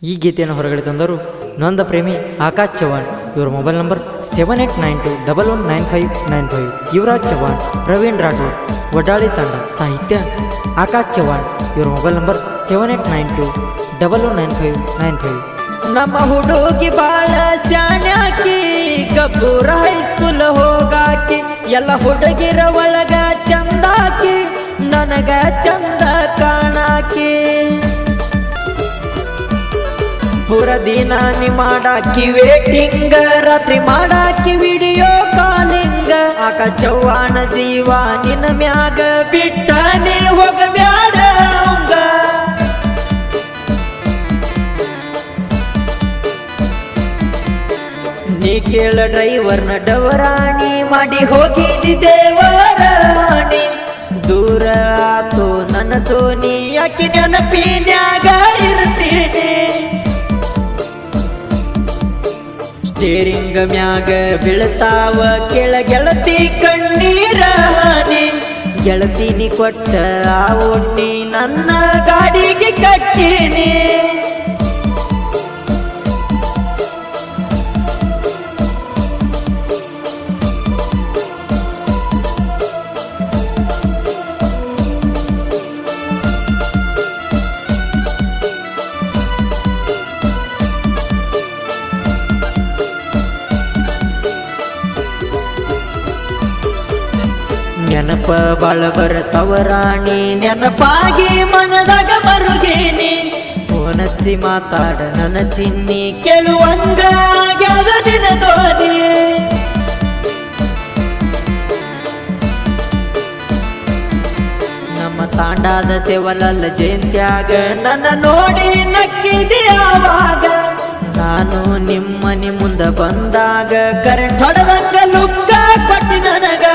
ಈ ಗೀತೆಯನ್ನು ಹೊರಗಡೆ ತಂದರು ನೊಂದ ಪ್ರೇಮಿ ಆಕಾಶ್ ಚವ್ಹಾಣ್. ಇವರ ಮೊಬೈಲ್ ನಂಬರ್ 7892119595. ಯುವರಾಜ್ ಚವ್ಹಾಣ್, ಪ್ರವೀಣ್ ರಾಠೋಡ್, ವಡಾಳಿ ತಂಡ. ಸಾಹಿತ್ಯ ಆಕಾಶ್ ಚವ್ಹಾಣ್. ಇವರ ಮೊಬೈಲ್ ನಂಬರ್ 7892119595. ನಮ್ಮ ಹುಡುಗಿ ಬಾಳ ಸ್ಯಾಣ್ಯಾಕಿ, ಕಬ್ಬೂರ ಹೈಸ್ಕೂಲ್ ಹೋಗಾಕಿ, ಎಲ್ಲ ಹುಡುಗಿರ ಒಳಗ ಚಂದಾಕಿ, ನನಗ ಚಂದ ಕಾಣಾಕಿ. ಪೂರ ದಿನ ನೀ ಮಾಡಾಕಿ ವೇಟಿಂಗ, ರಾತ್ರಿ ಮಾಡಾಕಿ ವಿಡಿಯೋ ಕಾಲಿಂಗ. ಆಕಾಶ್ ಚವ್ಹಾಣ್ ಜೀವ ನಿನ್ನ ಮ್ಯಾಗ, ಬಿಟ್ಟ ನೀ ಹೋಗಬ್ಯಾಡ ಅವಂಗ. ನೀ ಕೇಳ ಡ್ರೈವರ್ನ ಡವರಾಣಿ, ಮಾಡಿ ಹೋಗಿದ್ದಿ ದೇವರಾಣಿ. ದೂರ ಆತು ನನ್ನ ಸೋನಿ, ಯಾಕೆ ನೆನಪಿನ್ಯಾಗ ಇರ್ತೀನಿ. ಸ್ಟೇರಿಂಗ್ ಮ್ಯಾಗ ಬೀಳ್ತಾವ ಕೆಳ ಗೆಳತಿ ಕಣ್ಣೀರ ಹನಿ. ಗೆಳತಿನಿ ಕೊಟ್ಟ ಆ ಓಟ್ನಿ ನನ್ನ ಗಾಡಿಗೆ ಕಟ್ಟೀನಿ. ನೆನಪ ಬಾಳ ಬರತವ ರಾಣಿ, ನೆನಪಾಗಿ ಮನದಾಗ ಮರುಗೇನಿ. ಫೋನಚ್ಚಿ ಮಾತಾಡ ನನ್ನ ಚಿನ್ನಿ, ಕೇಳುವಂಗ ಆಗ್ಯಾದ ನಿನ್ನ ಧ್ವನಿ. ನಮ್ಮ ತಾಂಡಾದ ಸೆವಲಲ್ಲ ಜಯಂತ್ಯಾಗ, ನನ್ನ ನೋಡಿ ನಕ್ಕಿದಿ ಆವಾಗ. ನಾನು ನಿಮ್ಮನಿ ಮುಂದ ಬಂದಾಗ, ಕರೆಂಟ್ ಹೊಡೆದಂಗ ಲುಕ್ಕ ಕೊಟ್ಟಿ ನನಗ.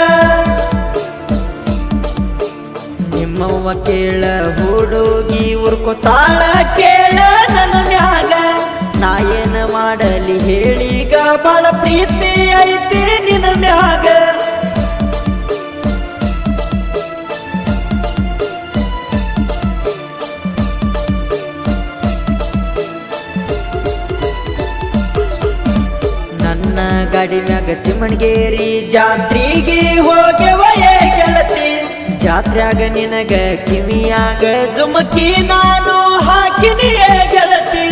ನಿಮ್ಮವ್ವ ಕೇಳ ಹುಡುಗಿ ಉರ್ಕೋತಾಳ ಕೇಳ ನನ್ನ ಮ್ಯಾಗ. ನಾ ಏನ ಮಾಡಲಿ ಹೇಳೀಗ, ಬಾಳ ಪ್ರೀತಿ ಐತಿ ನಿನ್ನ ಮ್ಯಾಗ. ನನ್ನ ಗಾಡಿ ಮ್ಯಾಗ ಚಿಮ್ಮಣಗೇರಿ ಜಾತ್ರೆಗೆ ಹೋಗ್ಯವ ಏ ಗೆಳತಿ. ಜಾತ್ರ್ಯಾಗ ನಿನಗ ಕಿವಿಯಾಗ ಜುಮಕಿ ನಾನು ಹಾಕಿನಿ ಏ ಗೆಳತಿ.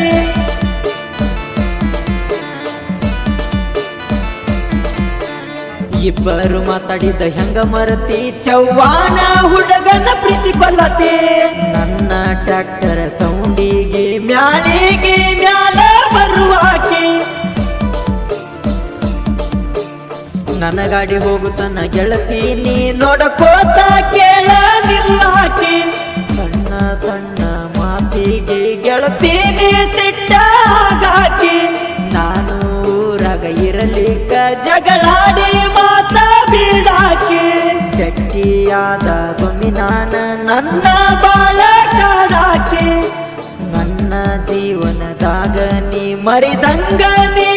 ಇಬ್ಬರು ಮಾತಾಡಿದ ಹೆಂಗ ಮರತಿ, ಚವ್ಹಾಣ ಹುಡುಗನ ಪ್ರೀತಿ ಕೊಲ್ಲತಿ. ನನ್ನ ಟ್ರ್ಯಾಕ್ಟರ್ ಸೌಂಡಿಗೆ ಮ್ಯಾಲಿಗೆ ಮ್ಯಾಲ ಬರುವಾಕಿ. ನನ್ನ ಗಾಡಿ ಹೋಗುತ್ತಾನ ಗೆಳತಿ, ನೀ ನೋಡಕೋತ ಕೇಳ ನಿಲ್ಲಾಕಿ. ಸಣ್ಣ ಸಣ್ಣ ಮಾತಿಗೆ ಗೆಳತಿ ನೀ ಸಿಟ್ಟಾಗಾಕಿ. ನಾನು ಊರಾಗ ಇರಲಿಕ್ಕ ಜಗಳಾಡಿ ಮಾತ ಬೀಡಾಕಿ. ಗಟ್ಟಿಯಾದ ಬೊಮ್ಮಿ ನಾನ ನನ್ನ ಬಾಳ ಕಾಡಾಕಿ. ನನ್ನ ಜೀವನದಾಗ ನೀ ಮರಿದಂಗ ನೀ